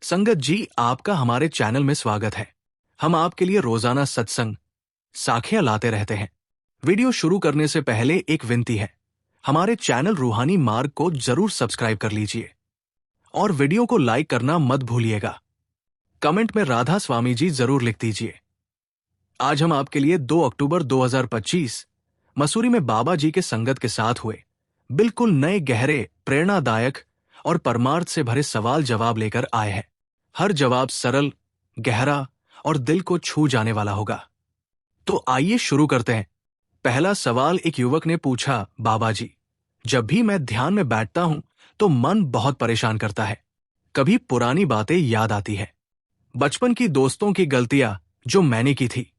संगत जी, आपका हमारे चैनल में स्वागत है। हम आपके लिए रोजाना सत्संग साखियां लाते रहते हैं। वीडियो शुरू करने से पहले एक विनती है, हमारे चैनल रूहानी मार्ग को जरूर सब्सक्राइब कर लीजिए और वीडियो को लाइक करना मत भूलिएगा। कमेंट में राधा स्वामी जी जरूर लिख दीजिए। आज हम आपके लिए 2 अक्टूबर 2025 मसूरी में बाबा जी के संगत के साथ हुए बिल्कुल नए, गहरे, प्रेरणादायक और परमार्थ से भरे सवाल जवाब लेकर आए हैं। हर जवाब सरल, गहरा और दिल को छू जाने वाला होगा। तो आइए शुरू करते हैं। पहला सवाल एक युवक ने पूछा, बाबा जी, जब भी मैं ध्यान में बैठता हूं तो मन बहुत परेशान करता है। कभी पुरानी बातें याद आती है, बचपन की दोस्तों की गलतियां जो मैंने की थी।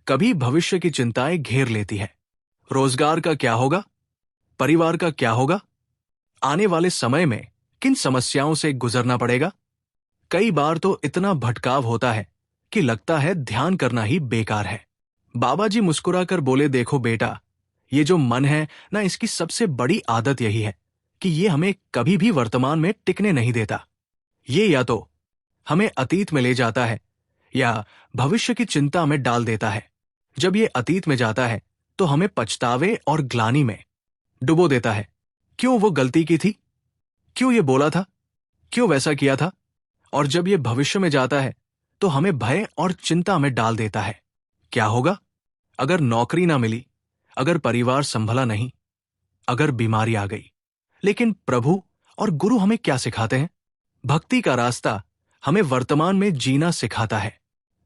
कभी भविष्य की चिंताएं घेर लेती है। रोजगार का क्या होगा, परिवार का क्या होगा, आने वाले समय में किन समस्याओं से गुजरना पड़ेगा। कई बार तो इतना भटकाव होता है कि लगता है ध्यान करना ही बेकार है। बाबा जी मुस्कुराकर बोले, देखो बेटा, ये जो मन है ना, इसकी सबसे बड़ी आदत यही है कि ये हमें कभी भी वर्तमान में टिकने नहीं देता। ये या तो हमें अतीत में ले जाता है या भविष्य की चिंता में डाल देता है। जब ये अतीत में जाता है तो हमें पछतावे और ग्लानि में डुबो देता है। क्यों वो गलती की थी, क्यों ये बोला था, क्यों वैसा किया था। और जब ये भविष्य में जाता है तो हमें भय और चिंता में डाल देता है। क्या होगा अगर नौकरी ना मिली, अगर परिवार संभला नहीं, अगर बीमारी आ गई। लेकिन प्रभु और गुरु हमें क्या सिखाते हैं? भक्ति का रास्ता हमें वर्तमान में जीना सिखाता है।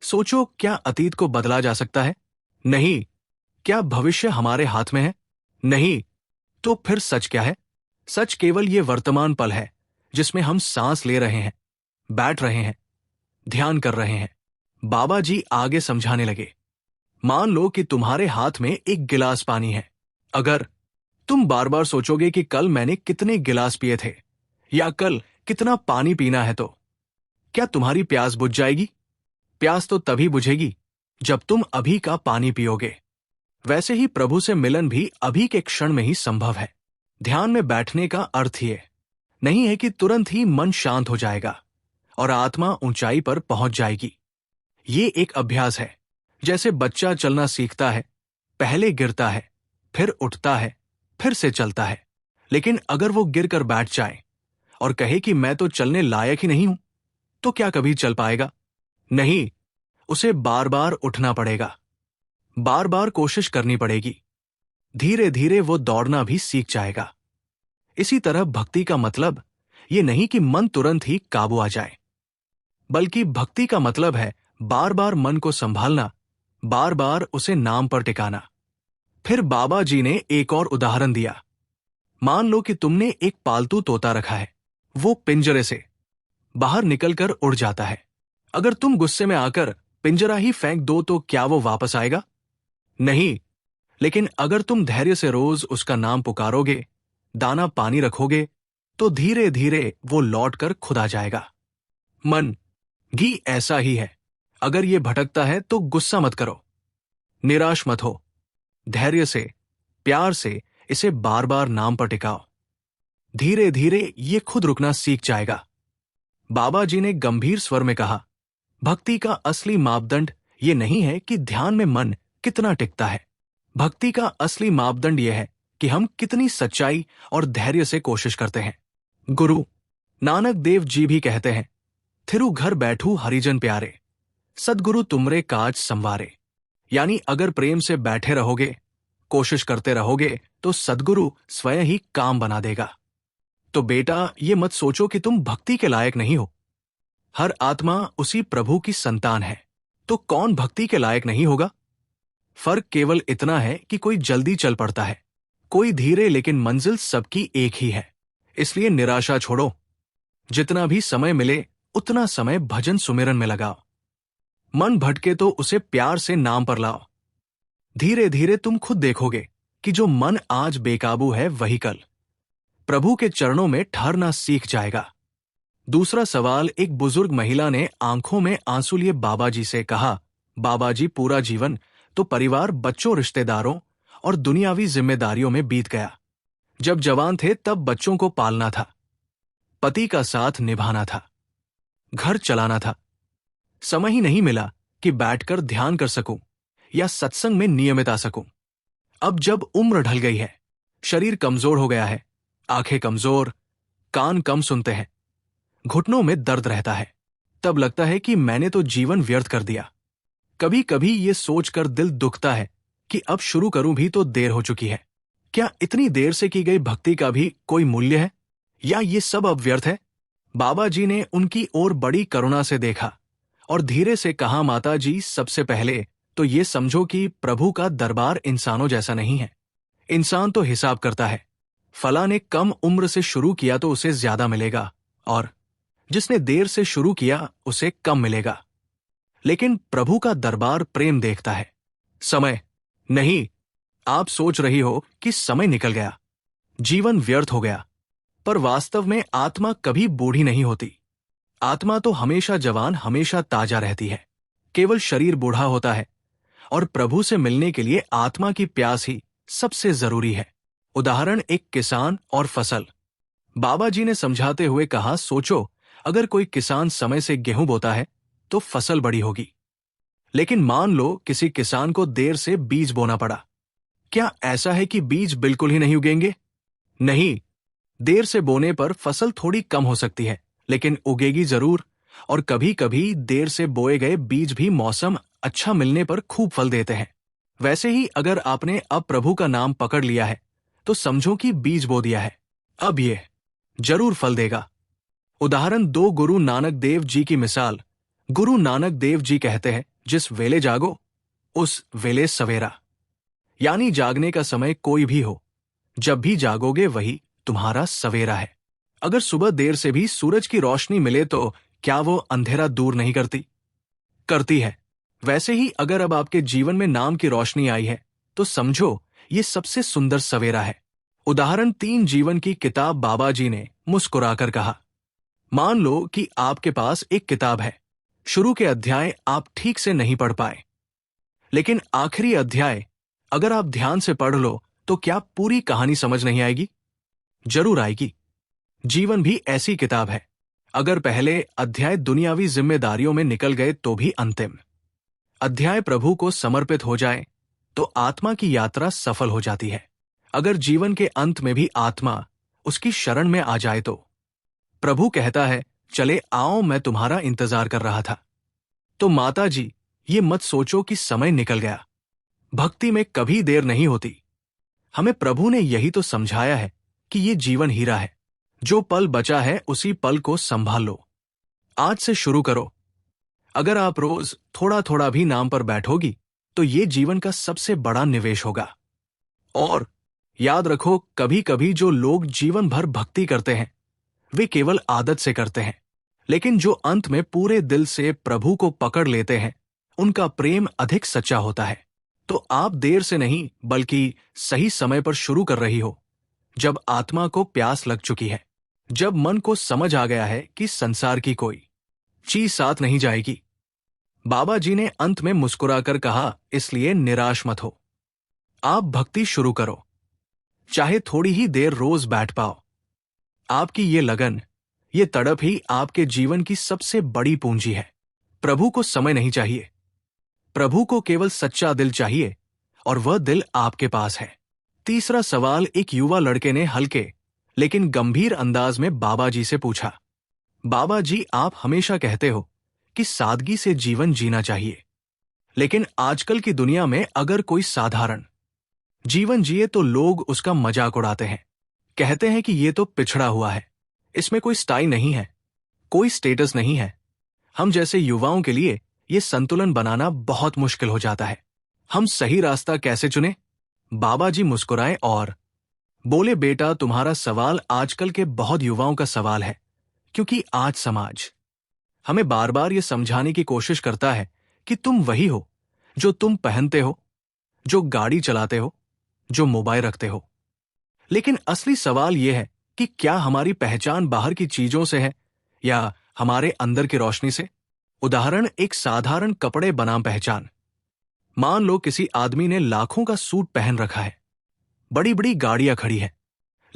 सोचो, क्या अतीत को बदला जा सकता है? नहीं। क्या भविष्य हमारे हाथ में है? नहीं। तो फिर सच क्या है? सच केवल ये वर्तमान पल है जिसमें हम सांस ले रहे हैं, बैठ रहे हैं, ध्यान कर रहे हैं। बाबा जी आगे समझाने लगे, मान लो कि तुम्हारे हाथ में एक गिलास पानी है। अगर तुम बार बार सोचोगे कि कल मैंने कितने गिलास पिए थे या कल कितना पानी पीना है, तो क्या तुम्हारी प्यास बुझ जाएगी? प्यास तो तभी बुझेगी जब तुम अभी का पानी पियोगे। वैसे ही प्रभु से मिलन भी अभी के क्षण में ही संभव है। ध्यान में बैठने का अर्थ ये नहीं है कि तुरंत ही मन शांत हो जाएगा और आत्मा ऊंचाई पर पहुंच जाएगी। ये एक अभ्यास है। जैसे बच्चा चलना सीखता है, पहले गिरता है, फिर उठता है, फिर से चलता है। लेकिन अगर वो गिर कर बैठ जाए और कहे कि मैं तो चलने लायक ही नहीं हूं, तो क्या कभी चल पाएगा? नहीं। उसे बार बार उठना पड़ेगा, बार बार कोशिश करनी पड़ेगी। धीरे धीरे वो दौड़ना भी सीख जाएगा। इसी तरह भक्ति का मतलब ये नहीं कि मन तुरंत ही काबू आ जाए, बल्कि भक्ति का मतलब है बार बार मन को संभालना, बार बार उसे नाम पर टिकाना। फिर बाबा जी ने एक और उदाहरण दिया। मान लो कि तुमने एक पालतू तोता रखा है। वो पिंजरे से बाहर निकलकर उड़ जाता है। अगर तुम गुस्से में आकर पिंजरा ही फेंक दो तो क्या वो वापस आएगा? नहीं। लेकिन अगर तुम धैर्य से रोज उसका नाम पुकारोगे, दाना पानी रखोगे, तो धीरे धीरे वो लौटकर खुद आ जाएगा। मन भी ऐसा ही है। अगर ये भटकता है तो गुस्सा मत करो, निराश मत हो। धैर्य से, प्यार से इसे बार बार नाम पर टिकाओ। धीरे धीरे ये खुद रुकना सीख जाएगा। बाबा जी ने गंभीर स्वर में कहा, भक्ति का असली मापदंड ये नहीं है कि ध्यान में मन कितना टिकता है। भक्ति का असली मापदंड यह है कि हम कितनी सच्चाई और धैर्य से कोशिश करते हैं। गुरु नानक देव जी भी कहते हैं, थिरु घर बैठू हरिजन प्यारे, सदगुरु तुमरे काज संवारे। यानी अगर प्रेम से बैठे रहोगे, कोशिश करते रहोगे, तो सदगुरु स्वयं ही काम बना देगा। तो बेटा, ये मत सोचो कि तुम भक्ति के लायक नहीं हो। हर आत्मा उसी प्रभु की संतान है। तो कौन भक्ति के लायक नहीं होगा? फर्क केवल इतना है कि कोई जल्दी चल पड़ता है, कोई धीरे, लेकिन मंजिल सबकी एक ही है। इसलिए निराशा छोड़ो। जितना भी समय मिले उतना समय भजन सुमिरन में लगाओ। मन भटके तो उसे प्यार से नाम पर लाओ। धीरे धीरे तुम खुद देखोगे कि जो मन आज बेकाबू है वही कल प्रभु के चरणों में ठहरना सीख जाएगा। दूसरा सवाल, एक बुजुर्ग महिला ने आंखों में आंसू लिए बाबा जी से कहा, बाबा जी, पूरा जीवन तो परिवार, बच्चों, रिश्तेदारों और दुनियावी जिम्मेदारियों में बीत गया। जब जवान थे तब बच्चों को पालना था, पति का साथ निभाना था, घर चलाना था। समय ही नहीं मिला कि बैठकर ध्यान कर सकूं या सत्संग में नियमित आ सकूं। अब जब उम्र ढल गई है, शरीर कमजोर हो गया है, आंखें कमजोर, कान कम सुनते हैं, घुटनों में दर्द रहता है, तब लगता है कि मैंने तो जीवन व्यर्थ कर दिया। कभी कभी ये सोचकर दिल दुखता है कि अब शुरू करूं भी तो देर हो चुकी है। क्या इतनी देर से की गई भक्ति का भी कोई मूल्य है, या ये सब अब व्यर्थ है? बाबा जी ने उनकी ओर बड़ी करुणा से देखा और धीरे से कहा, माता जी, सबसे पहले तो ये समझो कि प्रभु का दरबार इंसानों जैसा नहीं है। इंसान तो हिसाब करता है, फला ने कम उम्र से शुरू किया तो उसे ज्यादा मिलेगा, और जिसने देर से शुरू किया उसे कम मिलेगा। लेकिन प्रभु का दरबार प्रेम देखता है, समय नहीं। आप सोच रही हो कि समय निकल गया, जीवन व्यर्थ हो गया, पर वास्तव में आत्मा कभी बूढ़ी नहीं होती। आत्मा तो हमेशा जवान, हमेशा ताजा रहती है। केवल शरीर बूढ़ा होता है, और प्रभु से मिलने के लिए आत्मा की प्यास ही सबसे जरूरी है। उदाहरण, एक किसान और फसल। बाबा जी ने समझाते हुए कहा, सोचो, अगर कोई किसान समय से गेहूं बोता है तो फसल बड़ी होगी। लेकिन मान लो किसी किसान को देर से बीज बोना पड़ा, क्या ऐसा है कि बीज बिल्कुल ही नहीं उगेंगे? नहीं, देर से बोने पर फसल थोड़ी कम हो सकती है, लेकिन उगेगी जरूर। और कभी कभी देर से बोए गए बीज भी मौसम अच्छा मिलने पर खूब फल देते हैं। वैसे ही अगर आपने अब प्रभु का नाम पकड़ लिया है तो समझो कि बीज बो दिया है, अब ये जरूर फल देगा। उदाहरण, दो गुरु नानक देव जी की मिसाल। गुरु नानक देव जी कहते हैं, जिस वेले जागो उस वेले सवेरा। यानी जागने का समय कोई भी हो, जब भी जागोगे वही तुम्हारा सवेरा है। अगर सुबह देर से भी सूरज की रोशनी मिले तो क्या वो अंधेरा दूर नहीं करती? करती है। वैसे ही अगर अब आपके जीवन में नाम की रोशनी आई है तो समझो ये सबसे सुंदर सवेरा है। उदाहरण, 3 जीवन की किताब। बाबा जी ने मुस्कुराकर कहा, मान लो कि आपके पास एक किताब है। शुरू के अध्याय आप ठीक से नहीं पढ़ पाए, लेकिन आखिरी अध्याय अगर आप ध्यान से पढ़ लो तो क्या पूरी कहानी समझ नहीं आएगी? जरूर आएगी। जीवन भी ऐसी किताब है। अगर पहले अध्याय दुनियावी जिम्मेदारियों में निकल गए तो भी अंतिम अध्याय प्रभु को समर्पित हो जाए तो आत्मा की यात्रा सफल हो जाती है। अगर जीवन के अंत में भी आत्मा उसकी शरण में आ जाए तो प्रभु कहता है, चले आओ, मैं तुम्हारा इंतजार कर रहा था। तो माता जी, ये मत सोचो कि समय निकल गया। भक्ति में कभी देर नहीं होती। हमें प्रभु ने यही तो समझाया है कि ये जीवन हीरा है। जो पल बचा है उसी पल को संभाल लो। आज से शुरू करो। अगर आप रोज थोड़ा थोड़ा भी नाम पर बैठोगी तो ये जीवन का सबसे बड़ा निवेश होगा। और याद रखो, कभी कभी जो लोग जीवन भर भक्ति करते हैं वे केवल आदत से करते हैं, लेकिन जो अंत में पूरे दिल से प्रभु को पकड़ लेते हैं उनका प्रेम अधिक सच्चा होता है। तो आप देर से नहीं बल्कि सही समय पर शुरू कर रही हो, जब आत्मा को प्यास लग चुकी है, जब मन को समझ आ गया है कि संसार की कोई चीज साथ नहीं जाएगी। बाबा जी ने अंत में मुस्कुराकर कहा, इसलिए निराश मत हो। आप भक्ति शुरू करो, चाहे थोड़ी ही देर रोज बैठ पाओ। आपकी ये लगन, ये तड़प ही आपके जीवन की सबसे बड़ी पूंजी है। प्रभु को समय नहीं चाहिए, प्रभु को केवल सच्चा दिल चाहिए, और वह दिल आपके पास है। तीसरा सवाल एक युवा लड़के ने हल्के लेकिन गंभीर अंदाज में बाबा जी से पूछा, बाबा जी, आप हमेशा कहते हो कि सादगी से जीवन जीना चाहिए, लेकिन आजकल की दुनिया में अगर कोई साधारण जीवन जिए तो लोग उसका मजाक उड़ाते हैं। कहते हैं कि ये तो पिछड़ा हुआ है, इसमें कोई स्टाइल नहीं है, कोई स्टेटस नहीं है। हम जैसे युवाओं के लिए ये संतुलन बनाना बहुत मुश्किल हो जाता है। हम सही रास्ता कैसे चुने? बाबा जी मुस्कुराए और बोले, बेटा, तुम्हारा सवाल आजकल के बहुत युवाओं का सवाल है, क्योंकि आज समाज हमें बार बार ये समझाने की कोशिश करता है कि तुम वही हो जो तुम पहनते हो, जो गाड़ी चलाते हो, जो मोबाइल रखते हो। लेकिन असली सवाल यह है कि क्या हमारी पहचान बाहर की चीजों से है या हमारे अंदर की रोशनी से? उदाहरण, एक साधारण कपड़े बनाम पहचान। मान लो किसी आदमी ने लाखों का सूट पहन रखा है, बड़ी बड़ी गाड़ियां खड़ी है,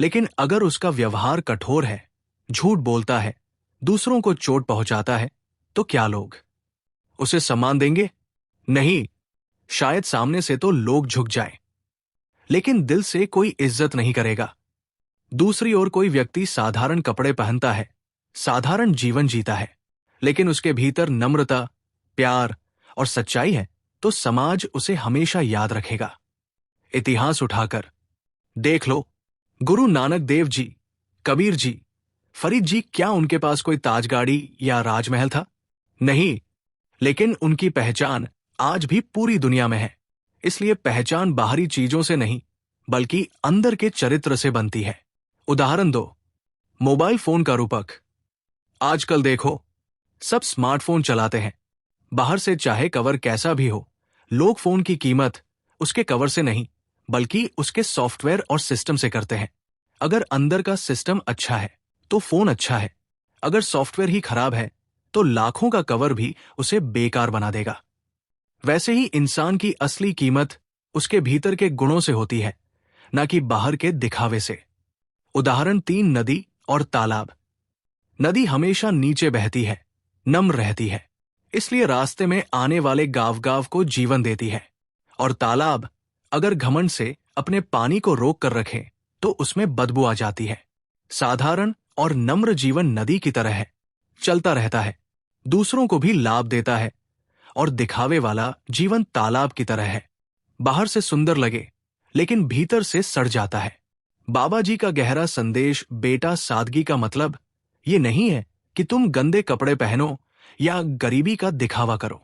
लेकिन अगर उसका व्यवहार कठोर है, झूठ बोलता है, दूसरों को चोट पहुंचाता है, तो क्या लोग उसे सम्मान देंगे? नहीं। शायद सामने से तो लोग झुक जाएं, लेकिन दिल से कोई इज्जत नहीं करेगा। दूसरी ओर कोई व्यक्ति साधारण कपड़े पहनता है, साधारण जीवन जीता है, लेकिन उसके भीतर नम्रता, प्यार और सच्चाई है, तो समाज उसे हमेशा याद रखेगा। इतिहास उठाकर देख लो, गुरु नानक देव जी, कबीर जी, फरीद जी, क्या उनके पास कोई ताजगाड़ी या राजमहल था? नहीं, लेकिन उनकी पहचान आज भी पूरी दुनिया में है। इसलिए पहचान बाहरी चीजों से नहीं, बल्कि अंदर के चरित्र से बनती है। उदाहरण दो, मोबाइल फोन का रूपक। आजकल देखो, सब स्मार्टफोन चलाते हैं। बाहर से चाहे कवर कैसा भी हो, लोग फोन की कीमत उसके कवर से नहीं, बल्कि उसके सॉफ्टवेयर और सिस्टम से करते हैं। अगर अंदर का सिस्टम अच्छा है, तो फोन अच्छा है। अगर सॉफ्टवेयर ही खराब है, तो लाखों का कवर भी उसे बेकार बना देगा। वैसे ही इंसान की असली कीमत उसके भीतर के गुणों से होती है, न कि बाहर के दिखावे से। उदाहरण 3, नदी और तालाब। नदी हमेशा नीचे बहती है, नम्र रहती है, इसलिए रास्ते में आने वाले गांव गांव को जीवन देती है। और तालाब अगर घमंड से अपने पानी को रोक कर रखे, तो उसमें बदबू आ जाती है। साधारण और नम्र जीवन नदी की तरह है, चलता रहता है, दूसरों को भी लाभ देता है। और दिखावे वाला जीवन तालाब की तरह है, बाहर से सुंदर लगे, लेकिन भीतर से सड़ जाता है। बाबा जी का गहरा संदेश, बेटा, सादगी का मतलब ये नहीं है कि तुम गंदे कपड़े पहनो या गरीबी का दिखावा करो।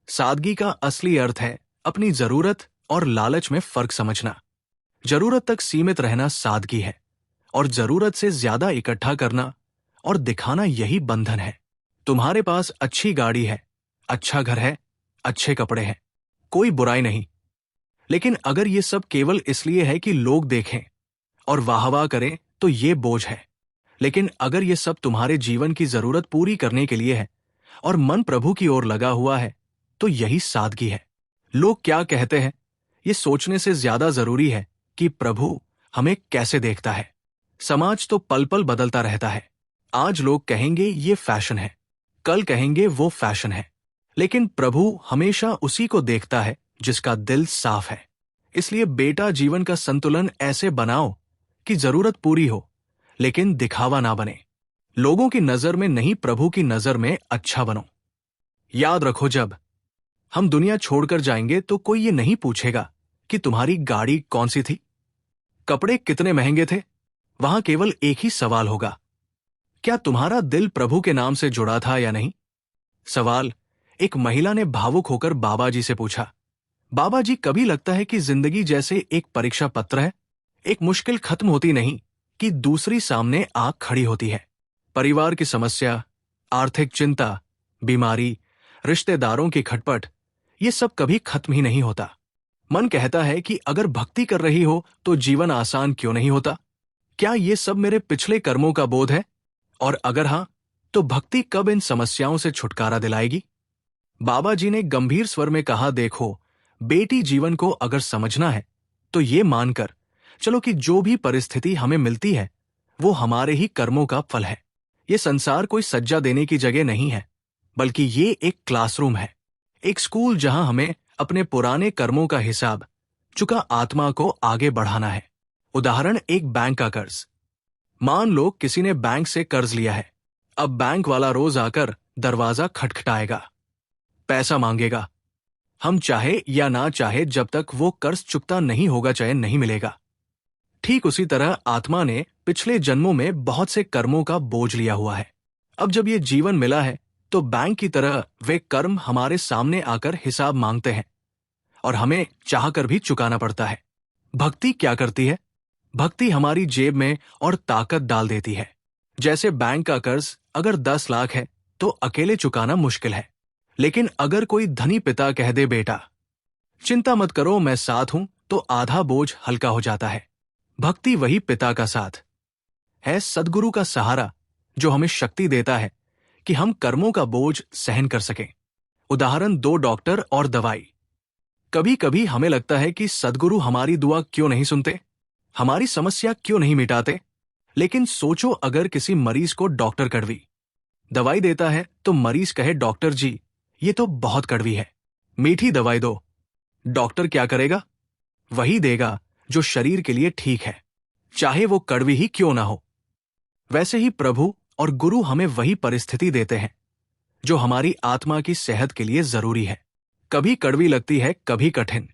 सादगी का असली अर्थ है अपनी जरूरत और लालच में फर्क समझना। जरूरत तक सीमित रहना सादगी है, और जरूरत से ज्यादा इकट्ठा करना और दिखाना यही बंधन है। तुम्हारे पास अच्छी गाड़ी है, अच्छा घर है, अच्छे कपड़े हैं, कोई बुराई नहीं। लेकिन अगर ये सब केवल इसलिए है कि लोग देखें और वाहवाह करें, तो ये बोझ है। लेकिन अगर ये सब तुम्हारे जीवन की जरूरत पूरी करने के लिए है और मन प्रभु की ओर लगा हुआ है, तो यही सादगी है। लोग क्या कहते हैं, ये सोचने से ज्यादा जरूरी है कि प्रभु हमें कैसे देखता है। समाज तो पल पल बदलता रहता है। आज लोग कहेंगे ये फैशन है, कल कहेंगे वो फैशन है, लेकिन प्रभु हमेशा उसी को देखता है जिसका दिल साफ है। इसलिए बेटा, जीवन का संतुलन ऐसे बनाओ कि जरूरत पूरी हो, लेकिन दिखावा ना बने। लोगों की नजर में नहीं, प्रभु की नजर में अच्छा बनो। याद रखो, जब हम दुनिया छोड़कर जाएंगे, तो कोई ये नहीं पूछेगा कि तुम्हारी गाड़ी कौन सी थी, कपड़े कितने महंगे थे। वहां केवल एक ही सवाल होगा, क्या तुम्हारा दिल प्रभु के नाम से जुड़ा था या नहीं। सवाल एक महिला ने भावुक होकर बाबा जी से पूछा, बाबा जी, कभी लगता है कि जिंदगी जैसे एक परीक्षा पत्र है। एक मुश्किल खत्म होती नहीं कि दूसरी सामने आग खड़ी होती है। परिवार की समस्या, आर्थिक चिंता, बीमारी, रिश्तेदारों की खटपट, ये सब कभी खत्म ही नहीं होता। मन कहता है कि अगर भक्ति कर रही हो तो जीवन आसान क्यों नहीं होता। क्या ये सब मेरे पिछले कर्मों का बोध है? और अगर हां, तो भक्ति कब इन समस्याओं से छुटकारा दिलाएगी? बाबा जी ने गंभीर स्वर में कहा, देखो बेटी, जीवन को अगर समझना है तो ये मानकर चलो कि जो भी परिस्थिति हमें मिलती है वो हमारे ही कर्मों का फल है। ये संसार कोई सज्जा देने की जगह नहीं है, बल्कि ये एक क्लासरूम है, एक स्कूल जहां हमें अपने पुराने कर्मों का हिसाब चुका आत्मा को आगे बढ़ाना है। उदाहरण, एक बैंक का कर्ज। मान लो किसी ने बैंक से कर्ज लिया है। अब बैंक वाला रोज आकर दरवाजा खटखटाएगा, पैसा मांगेगा। हम चाहे या ना चाहे, जब तक वो कर्ज चुकता नहीं होगा, चैन नहीं मिलेगा। ठीक उसी तरह आत्मा ने पिछले जन्मों में बहुत से कर्मों का बोझ लिया हुआ है। अब जब ये जीवन मिला है, तो बैंक की तरह वे कर्म हमारे सामने आकर हिसाब मांगते हैं और हमें चाहकर भी चुकाना पड़ता है। भक्ति क्या करती है? भक्ति हमारी जेब में और ताकत डाल देती है। जैसे बैंक का कर्ज अगर 10 लाख है तो अकेले चुकाना मुश्किल है, लेकिन अगर कोई धनी पिता कह दे, बेटा चिंता मत करो, मैं साथ हूं, तो आधा बोझ हल्का हो जाता है। भक्ति वही पिता का साथ है, सद्गुरु का सहारा, जो हमें शक्ति देता है कि हम कर्मों का बोझ सहन कर सकें। उदाहरण, 2 डॉक्टर और दवाई। कभी कभी हमें लगता है कि सद्गुरु हमारी दुआ क्यों नहीं सुनते, हमारी समस्या क्यों नहीं मिटाते। लेकिन सोचो, अगर किसी मरीज को डॉक्टर कड़वी दवाई देता है तो मरीज कहे डॉक्टर जी ये तो बहुत कड़वी है, मीठी दवाई दो। डॉक्टर क्या करेगा? वही देगा जो शरीर के लिए ठीक है, चाहे वो कड़वी ही क्यों ना हो। वैसे ही प्रभु और गुरु हमें वही परिस्थिति देते हैं जो हमारी आत्मा की सेहत के लिए जरूरी है। कभी कड़वी लगती है, कभी कठिन,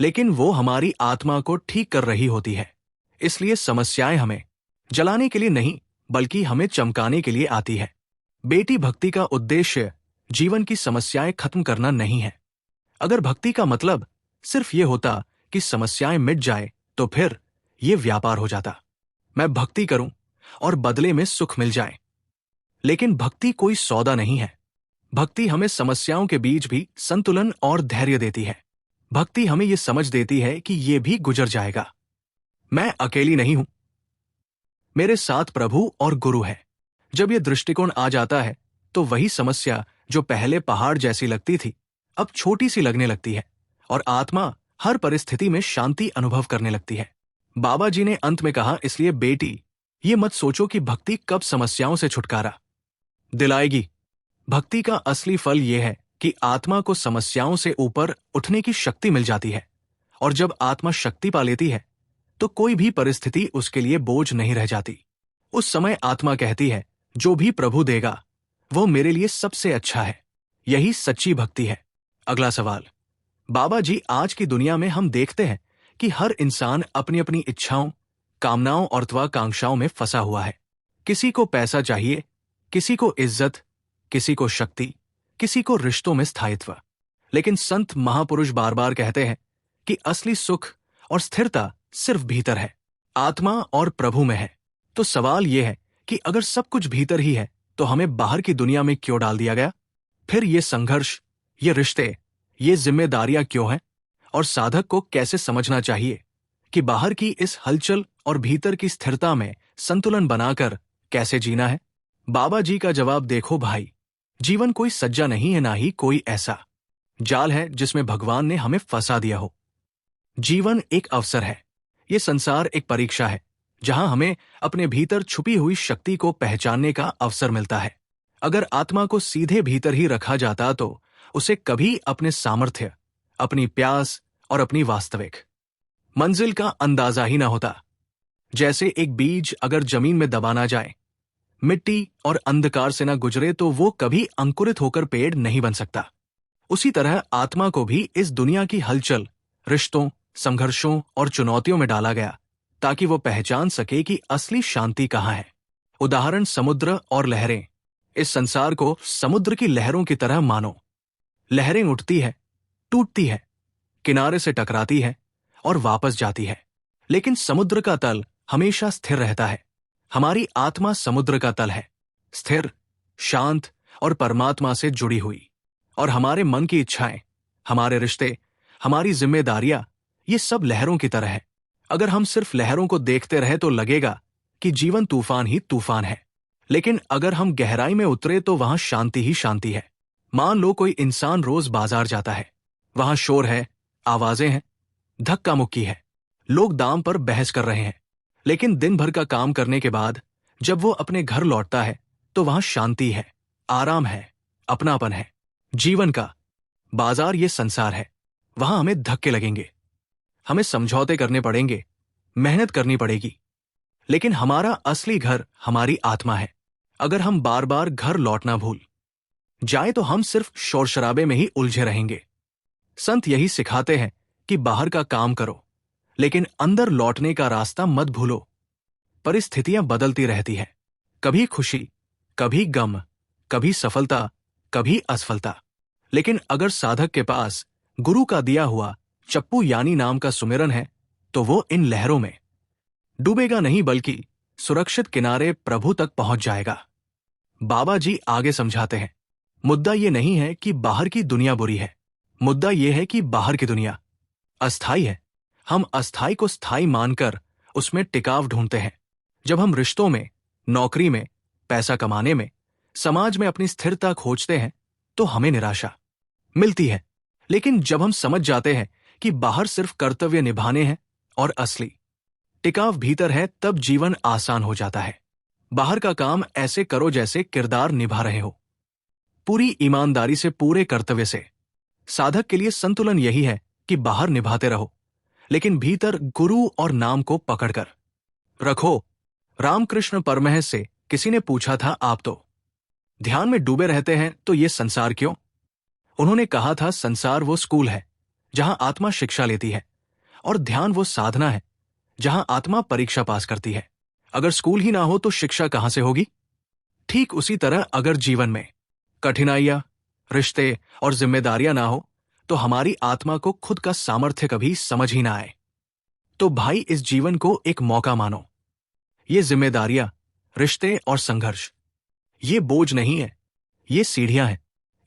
लेकिन वो हमारी आत्मा को ठीक कर रही होती है। इसलिए समस्याएं हमें जलाने के लिए नहीं, बल्कि हमें चमकाने के लिए आती है। बेटी भक्ति का उद्देश्य जीवन की समस्याएं खत्म करना नहीं है। अगर भक्ति का मतलब सिर्फ ये होता कि समस्याएं मिट जाए तो फिर ये व्यापार हो जाता। मैं भक्ति करूं और बदले में सुख मिल जाए। लेकिन भक्ति कोई सौदा नहीं है। भक्ति हमें समस्याओं के बीच भी संतुलन और धैर्य देती है। भक्ति हमें यह समझ देती है कि ये भी गुजर जाएगा। मैं अकेली नहीं हूं, मेरे साथ प्रभु और गुरु है। जब यह दृष्टिकोण आ जाता है तो वही समस्या जो पहले पहाड़ जैसी लगती थी अब छोटी सी लगने लगती है और आत्मा हर परिस्थिति में शांति अनुभव करने लगती है। बाबा जी ने अंत में कहा, इसलिए बेटी ये मत सोचो कि भक्ति कब समस्याओं से छुटकारा दिलाएगी। भक्ति का असली फल यह है कि आत्मा को समस्याओं से ऊपर उठने की शक्ति मिल जाती है, और जब आत्मा शक्ति पा लेती है तो कोई भी परिस्थिति उसके लिए बोझ नहीं रह जाती। उस समय आत्मा कहती है, जो भी प्रभु देगा वो मेरे लिए सबसे अच्छा है। यही सच्ची भक्ति है। अगला सवाल, बाबा जी आज की दुनिया में हम देखते हैं कि हर इंसान अपनी अपनी इच्छाओं, कामनाओं और त्वाकांक्षाओं में फंसा हुआ है। किसी को पैसा चाहिए, किसी को इज्जत, किसी को शक्ति, किसी को रिश्तों में स्थायित्व। लेकिन संत महापुरुष बार बार कहते हैं कि असली सुख और स्थिरता सिर्फ भीतर है, आत्मा और प्रभु में है। तो सवाल यह है कि अगर सब कुछ भीतर ही है तो हमें बाहर की दुनिया में क्यों डाल दिया गया? फिर ये संघर्ष, ये रिश्ते, ये जिम्मेदारियां क्यों हैं? और साधक को कैसे समझना चाहिए कि बाहर की इस हलचल और भीतर की स्थिरता में संतुलन बनाकर कैसे जीना है? बाबा जी का जवाब देखो भाई, जीवन कोई सज्जा नहीं है, ना ही कोई ऐसा जाल है जिसमें भगवान ने हमें फंसा दिया हो। जीवन एक अवसर है। ये संसार एक परीक्षा है जहां हमें अपने भीतर छुपी हुई शक्ति को पहचानने का अवसर मिलता है। अगर आत्मा को सीधे भीतर ही रखा जाता तो उसे कभी अपने सामर्थ्य, अपनी प्यास और अपनी वास्तविक मंजिल का अंदाजा ही ना होता। जैसे एक बीज अगर जमीन में दबा ना जाए, मिट्टी और अंधकार से ना गुजरे तो वो कभी अंकुरित होकर पेड़ नहीं बन सकता। उसी तरह आत्मा को भी इस दुनिया की हलचल, रिश्तों, संघर्षों और चुनौतियों में डाला गया ताकि वो पहचान सके कि असली शांति कहाँ है। उदाहरण, समुद्र और लहरें। इस संसार को समुद्र की लहरों की तरह मानो। लहरें उठती है, टूटती है, किनारे से टकराती है और वापस जाती है, लेकिन समुद्र का तल हमेशा स्थिर रहता है। हमारी आत्मा समुद्र का तल है, स्थिर, शांत और परमात्मा से जुड़ी हुई। और हमारे मन की इच्छाएं, हमारे रिश्ते, हमारी जिम्मेदारियां, ये सब लहरों की तरह है। अगर हम सिर्फ लहरों को देखते रहे तो लगेगा कि जीवन तूफान ही तूफान है, लेकिन अगर हम गहराई में उतरे तो वहां शांति ही शांति है। मान लो कोई इंसान रोज बाजार जाता है, वहां शोर है, आवाजें हैं, धक्का मुक्की है, लोग दाम पर बहस कर रहे हैं, लेकिन दिन भर का काम करने के बाद जब वो अपने घर लौटता है तो वहां शांति है, आराम है, अपनापन है। जीवन का बाजार ये संसार है। वहां हमें धक्के लगेंगे, हमें समझौते करने पड़ेंगे, मेहनत करनी पड़ेगी, लेकिन हमारा असली घर हमारी आत्मा है। अगर हम बार बार घर लौटना भूल जाए तो हम सिर्फ शोर शराबे में ही उलझे रहेंगे। संत यही सिखाते हैं कि बाहर का काम करो, लेकिन अंदर लौटने का रास्ता मत भूलो। परिस्थितियां बदलती रहती हैं, कभी खुशी, कभी गम, कभी सफलता, कभी असफलता। लेकिन अगर साधक के पास गुरु का दिया हुआ चप्पू यानी नाम का सुमिरन है तो वो इन लहरों में डूबेगा नहीं, बल्कि सुरक्षित किनारे प्रभु तक पहुंच जाएगा। बाबा जी आगे समझाते हैं, मुद्दा ये नहीं है कि बाहर की दुनिया बुरी है, मुद्दा ये है कि बाहर की दुनिया अस्थाई है। हम अस्थाई को स्थायी मानकर उसमें टिकाव ढूंढते हैं। जब हम रिश्तों में, नौकरी में, पैसा कमाने में, समाज में अपनी स्थिरता खोजते हैं तो हमें निराशा मिलती है। लेकिन जब हम समझ जाते हैं कि बाहर सिर्फ कर्तव्य निभाने हैं और असली टिकाव भीतर है, तब जीवन आसान हो जाता है। बाहर का काम ऐसे करो जैसे किरदार निभा रहे हो, पूरी ईमानदारी से, पूरे कर्तव्य से। साधक के लिए संतुलन यही है कि बाहर निभाते रहो, लेकिन भीतर गुरु और नाम को पकड़कर रखो। रामकृष्ण परमहंस से किसी ने पूछा था, आप तो ध्यान में डूबे रहते हैं, तो ये संसार क्यों? उन्होंने कहा था, संसार वो स्कूल है जहां आत्मा शिक्षा लेती है, और ध्यान वो साधना है जहां आत्मा परीक्षा पास करती है। अगर स्कूल ही ना हो तो शिक्षा कहां से होगी? ठीक उसी तरह अगर जीवन में कठिनाइयां, रिश्ते और जिम्मेदारियां ना हो तो हमारी आत्मा को खुद का सामर्थ्य कभी समझ ही ना आए। तो भाई, इस जीवन को एक मौका मानो। ये जिम्मेदारियां, रिश्ते और संघर्ष, ये बोझ नहीं है, ये सीढ़ियां हैं।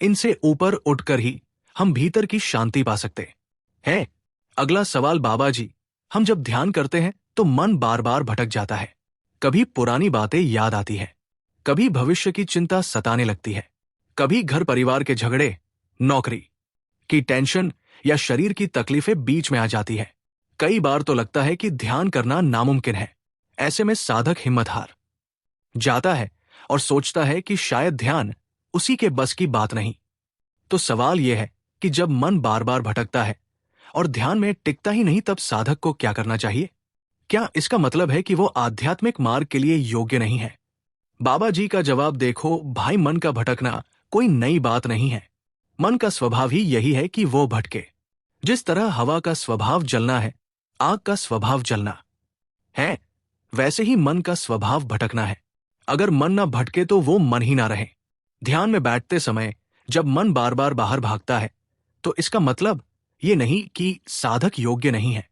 इनसे ऊपर उठकर ही हम भीतर की शांति पा सकते हैं। अगला सवाल, बाबा जी, हम जब ध्यान करते हैं तो मन बार बार भटक जाता है। कभी पुरानी बातें याद आती है, कभी भविष्य की चिंता सताने लगती है, कभी घर परिवार के झगड़े, नौकरी की टेंशन या शरीर की तकलीफें बीच में आ जाती है। कई बार तो लगता है कि ध्यान करना नामुमकिन है। ऐसे में साधक हिम्मत हार जाता है और सोचता है कि शायद ध्यान उसी के बस की बात नहीं। तो सवाल यह है कि जब मन बार बार भटकता है और ध्यान में टिकता ही नहीं, तब साधक को क्या करना चाहिए? क्या इसका मतलब है कि वो आध्यात्मिक मार्ग के लिए योग्य नहीं है? बाबा जी का जवाब देखो, भाई, मन का भटकना कोई नई बात नहीं है। मन का स्वभाव ही यही है कि वो भटके। जिस तरह हवा का स्वभाव जलना है, आग का स्वभाव जलना है, वैसे ही मन का स्वभाव भटकना है। अगर मन ना भटके तो वो मन ही ना रहे। ध्यान में बैठते समय जब मन बार बार बाहर भागता है तो इसका मतलब ये नहीं कि साधक योग्य नहीं है,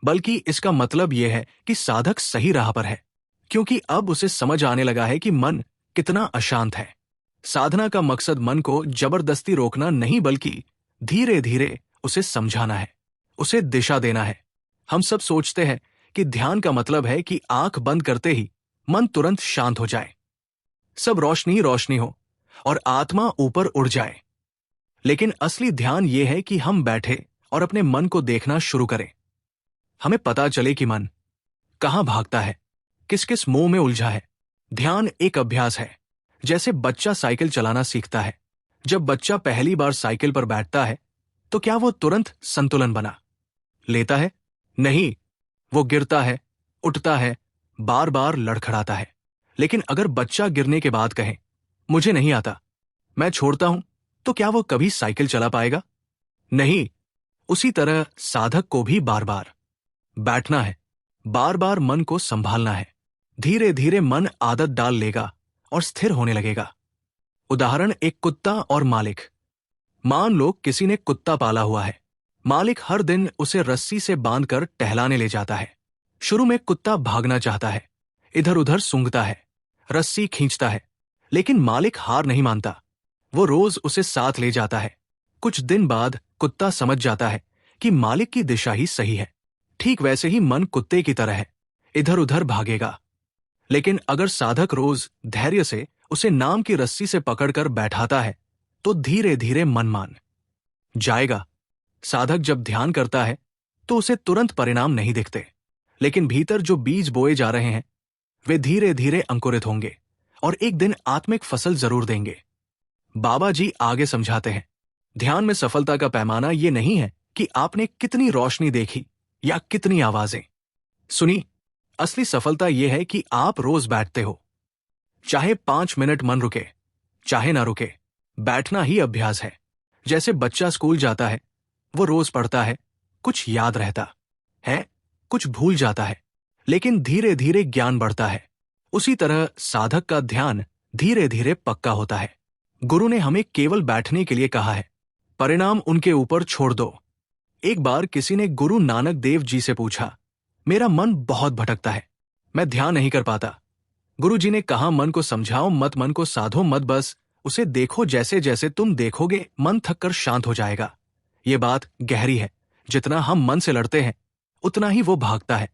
बल्कि इसका मतलब यह है कि साधक सही राह पर है, क्योंकि अब उसे समझ आने लगा है कि मन कितना अशांत है। साधना का मकसद मन को जबरदस्ती रोकना नहीं, बल्कि धीरे धीरे उसे समझाना है, उसे दिशा देना है। हम सब सोचते हैं कि ध्यान का मतलब है कि आंख बंद करते ही मन तुरंत शांत हो जाए, सब रोशनी रोशनी हो और आत्मा ऊपर उड़ जाए। लेकिन असली ध्यान यह है कि हम बैठे और अपने मन को देखना शुरू करें। हमें पता चले कि मन कहां भागता है, किस किस मोह में उलझा है। ध्यान एक अभ्यास है, जैसे बच्चा साइकिल चलाना सीखता है। जब बच्चा पहली बार साइकिल पर बैठता है तो क्या वो तुरंत संतुलन बना लेता है? नहीं, वो गिरता है, उठता है, बार बार लड़खड़ाता है। लेकिन अगर बच्चा गिरने के बाद कहे, मुझे नहीं आता, मैं छोड़ता हूं, तो क्या वो कभी साइकिल चला पाएगा? नहीं। उसी तरह साधक को भी बार बार बैठना है, बार बार मन को संभालना है। धीरे धीरे मन आदत डाल लेगा और स्थिर होने लगेगा। उदाहरण, एक कुत्ता और मालिक। मान लो किसी ने कुत्ता पाला हुआ है। मालिक हर दिन उसे रस्सी से बांधकर टहलाने ले जाता है। शुरू में कुत्ता भागना चाहता है, इधर उधर सूंघता है, रस्सी खींचता है, लेकिन मालिक हार नहीं मानता। वो रोज उसे साथ ले जाता है। कुछ दिन बाद कुत्ता समझ जाता है कि मालिक की दिशा ही सही है। ठीक वैसे ही मन कुत्ते की तरह है, इधर उधर भागेगा। लेकिन अगर साधक रोज धैर्य से उसे नाम की रस्सी से पकड़कर बैठाता है तो धीरे धीरे मन मान जाएगा। साधक जब ध्यान करता है तो उसे तुरंत परिणाम नहीं दिखते, लेकिन भीतर जो बीज बोए जा रहे हैं वे धीरे धीरे अंकुरित होंगे और एक दिन आत्मिक फसल जरूर देंगे। बाबा जी आगे समझाते हैं, ध्यान में सफलता का पैमाना ये नहीं है कि आपने कितनी रोशनी देखी या कितनी आवाजें सुनी। असली सफलता यह है कि आप रोज बैठते हो, चाहे 5 मिनट मन रुके चाहे ना रुके। बैठना ही अभ्यास है। जैसे बच्चा स्कूल जाता है, वो रोज पढ़ता है, कुछ याद रहता है, कुछ भूल जाता है, लेकिन धीरे धीरे ज्ञान बढ़ता है। उसी तरह साधक का ध्यान धीरे धीरे पक्का होता है। गुरु ने हमें केवल बैठने के लिए कहा है, परिणाम उनके ऊपर छोड़ दो। एक बार किसी ने गुरु नानक देव जी से पूछा, मेरा मन बहुत भटकता है, मैं ध्यान नहीं कर पाता। गुरु जी ने कहा, मन को समझाओ मत, मन को साधो मत, बस उसे देखो। जैसे जैसे तुम देखोगे मन थककर शांत हो जाएगा। ये बात गहरी है। जितना हम मन से लड़ते हैं उतना ही वो भागता है।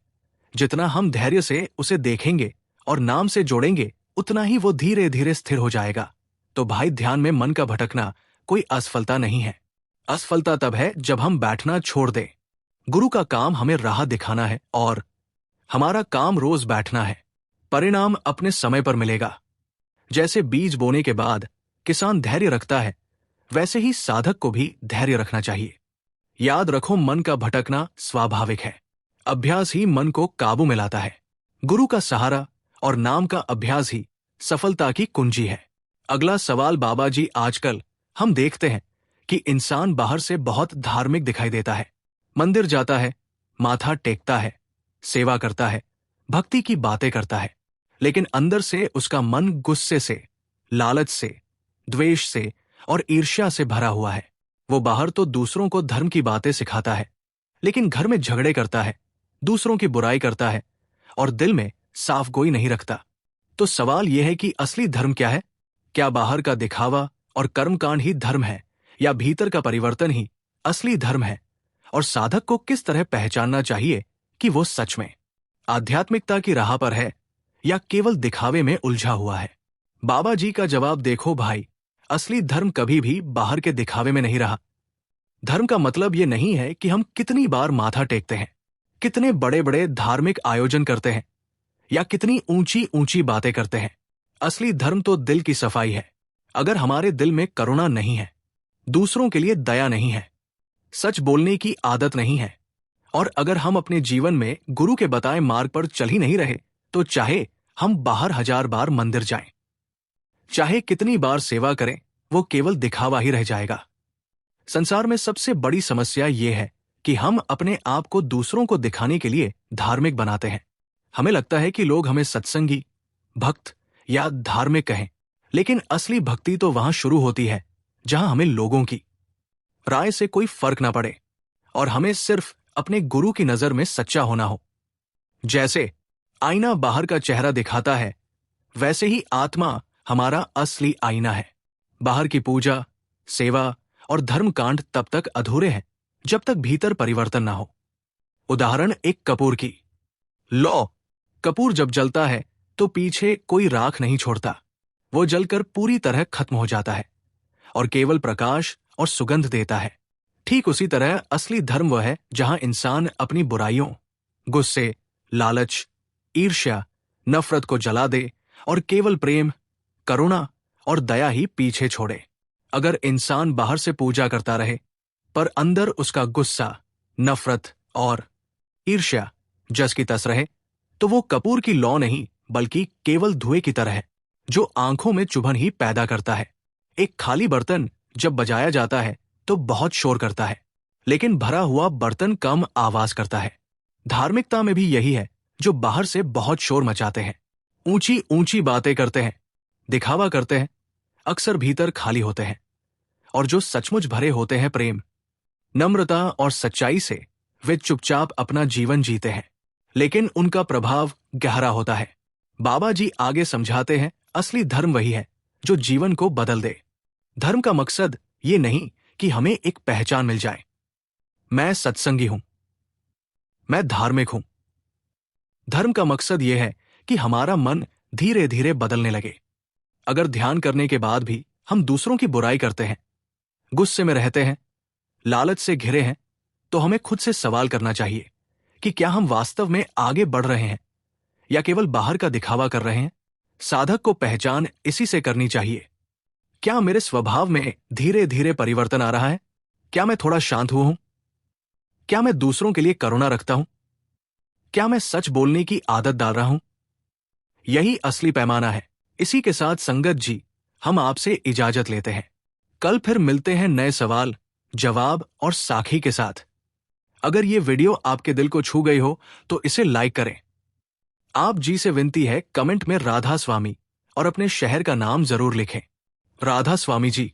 जितना हम धैर्य से उसे देखेंगे और नाम से जोड़ेंगे उतना ही वो धीरे धीरे स्थिर हो जाएगा। तो भाई, ध्यान में मन का भटकना कोई असफलता नहीं है। असफलता तब है जब हम बैठना छोड़ दें। गुरु का काम हमें राह दिखाना है और हमारा काम रोज बैठना है। परिणाम अपने समय पर मिलेगा। जैसे बीज बोने के बाद किसान धैर्य रखता है, वैसे ही साधक को भी धैर्य रखना चाहिए। याद रखो, मन का भटकना स्वाभाविक है। अभ्यास ही मन को काबू में लाता है। गुरु का सहारा और नाम का अभ्यास ही सफलता की कुंजी है। अगला सवाल बाबा जी, आजकल हम देखते हैं कि इंसान बाहर से बहुत धार्मिक दिखाई देता है। मंदिर जाता है, माथा टेकता है, सेवा करता है, भक्ति की बातें करता है, लेकिन अंदर से उसका मन गुस्से से, लालच से, द्वेष से और ईर्ष्या से भरा हुआ है। वो बाहर तो दूसरों को धर्म की बातें सिखाता है, लेकिन घर में झगड़े करता है, दूसरों की बुराई करता है और दिल में साफ गोई नहीं रखता। तो सवाल यह है कि असली धर्म क्या है? क्या बाहर का दिखावा और कर्मकांड ही धर्म है, या भीतर का परिवर्तन ही असली धर्म है? और साधक को किस तरह पहचानना चाहिए कि वो सच में आध्यात्मिकता की राह पर है या केवल दिखावे में उलझा हुआ है? बाबा जी का जवाब देखो भाई, असली धर्म कभी भी बाहर के दिखावे में नहीं रहा। धर्म का मतलब ये नहीं है कि हम कितनी बार माथा टेकते हैं, कितने बड़े बड़े धार्मिक आयोजन करते हैं या कितनी ऊंची ऊंची बातें करते हैं। असली धर्म तो दिल की सफाई है। अगर हमारे दिल में करुणा नहीं है, दूसरों के लिए दया नहीं है, सच बोलने की आदत नहीं है, और अगर हम अपने जीवन में गुरु के बताए मार्ग पर चल ही नहीं रहे, तो चाहे हम बाहर 1000 बार मंदिर जाएं, चाहे कितनी बार सेवा करें, वो केवल दिखावा ही रह जाएगा। संसार में सबसे बड़ी समस्या ये है कि हम अपने आप को दूसरों को दिखाने के लिए धार्मिक बनाते हैं। हमें लगता है कि लोग हमें सत्संगी, भक्त या धार्मिक कहें, लेकिन असली भक्ति तो वहां शुरू होती है जहां हमें लोगों की राय से कोई फर्क ना पड़े और हमें सिर्फ अपने गुरु की नजर में सच्चा होना हो। जैसे आईना बाहर का चेहरा दिखाता है, वैसे ही आत्मा हमारा असली आईना है। बाहर की पूजा, सेवा और धर्मकांड तब तक अधूरे हैं जब तक भीतर परिवर्तन ना हो। उदाहरण एक कपूर की। लो, कपूर जब जलता है तो पीछे कोई राख नहीं छोड़ता, वो जलकर पूरी तरह खत्म हो जाता है और केवल प्रकाश और सुगंध देता है। ठीक उसी तरह असली धर्म वह है जहां इंसान अपनी बुराइयों, गुस्से, लालच, ईर्ष्या, नफरत को जला दे और केवल प्रेम, करुणा और दया ही पीछे छोड़े। अगर इंसान बाहर से पूजा करता रहे पर अंदर उसका गुस्सा, नफरत और ईर्ष्या जस की तस रहे, तो वो कपूर की लौ नहीं बल्कि केवल धुएं की तरह है, जो आंखों में चुभन ही पैदा करता है। एक खाली बर्तन जब बजाया जाता है तो बहुत शोर करता है, लेकिन भरा हुआ बर्तन कम आवाज करता है। धार्मिकता में भी यही है। जो बाहर से बहुत शोर मचाते हैं, ऊंची ऊंची बातें करते हैं, दिखावा करते हैं, अक्सर भीतर खाली होते हैं। और जो सचमुच भरे होते हैं प्रेम, नम्रता और सच्चाई से, वे चुपचाप अपना जीवन जीते हैं, लेकिन उनका प्रभाव गहरा होता है। बाबा जी आगे समझाते हैं, असली धर्म वही है जो जीवन को बदल दे। धर्म का मकसद ये नहीं कि हमें एक पहचान मिल जाए, मैं सत्संगी हूं, मैं धार्मिक हूं। धर्म का मकसद यह है कि हमारा मन धीरे धीरे बदलने लगे। अगर ध्यान करने के बाद भी हम दूसरों की बुराई करते हैं, गुस्से में रहते हैं, लालच से घिरे हैं, तो हमें खुद से सवाल करना चाहिए कि क्या हम वास्तव में आगे बढ़ रहे हैं या केवल बाहर का दिखावा कर रहे हैं। साधक को पहचान इसी से करनी चाहिए। क्या मेरे स्वभाव में धीरे धीरे परिवर्तन आ रहा है? क्या मैं थोड़ा शांत हुआ हूं? क्या मैं दूसरों के लिए करुणा रखता हूं? क्या मैं सच बोलने की आदत डाल रहा हूं? यही असली पैमाना है। इसी के साथ संगत जी, हम आपसे इजाजत लेते हैं। कल फिर मिलते हैं नए सवाल, जवाब और साखी के साथ। अगर ये वीडियो आपके दिल को छू गई हो तो इसे लाइक करें। आप जी से विनती है, कमेंट में राधा स्वामी और अपने शहर का नाम जरूर लिखें। राधा स्वामी जी।